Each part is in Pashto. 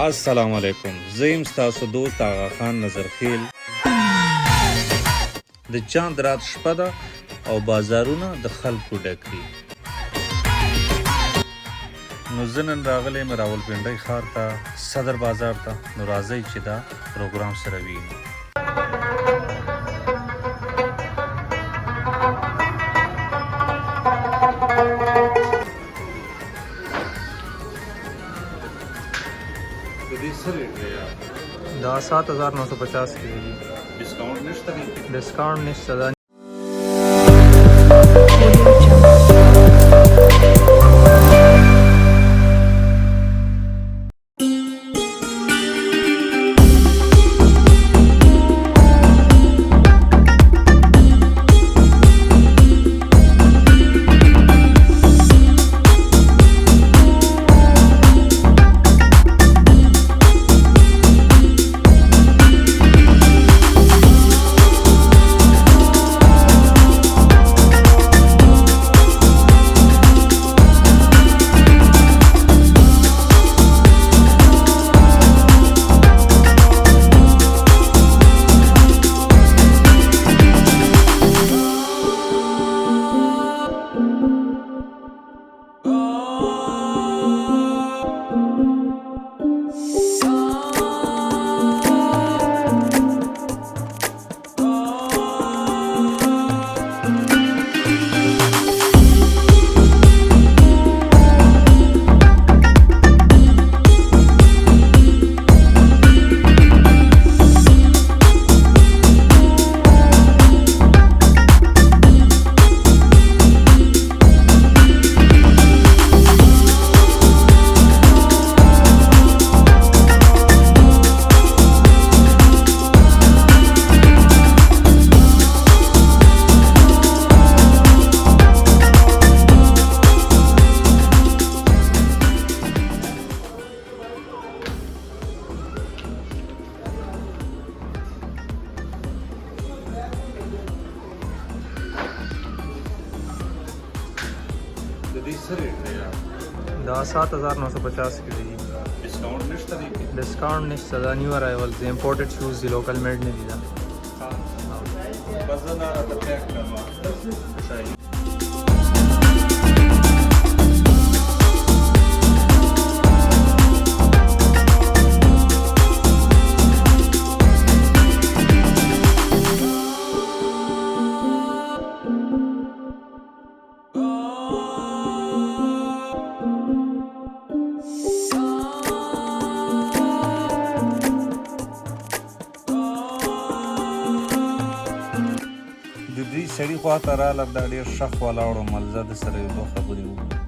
السلام علیکم. زه یم ستاسو دوست آغا خان نظرخیل. د چاند رات شپه ده او بازارونه د خلکو ډک دي. نو زه نن راغلی یم راولپنډۍ ښار ته، صدر بازار ته. نو راځئ چې دا پروګرام سره وینو. دا 7950 کې دي. ډسکاونټ نشته دی؟ ډسکاونټ نشته دا. دا 7950 کې دي. ډسکاونټ نشته دی؟ ډسکاونټ نشته دا. نیو ارایولز دی. امپورټډ شوز دی. لوکل میډ نه دي دا. بس نه راته پیک کړم. دوی سړي خوا ته راله، دا ډېر شخ ولاړو ملزه د سره یو دوه خبرې وکړو.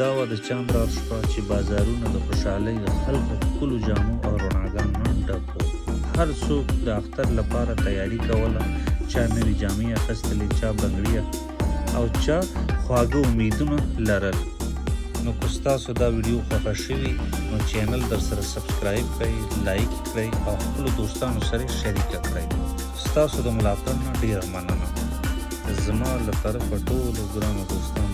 دا وه د چاند رات شپه چې بازارونه د خوشحالۍ د خلکو ښکلو جامو او رڼاګانو نه ډک وو. هر څوک د اختر لپاره تیاري کوله. چا نوې جامې اخیستلې، چا بنګړي او چا خواږه امیدونه لرل. نو که ستاسو دا ویډیو خوښه شوي نو چینل در سره سبسکرایب کړئ، لایک کړئ او خپلو دوستانو سره شریکه کړئ. ستاسو د ملاتړ نه ډیره مننه. زما له طرفه ټولو ګرانو دوستانو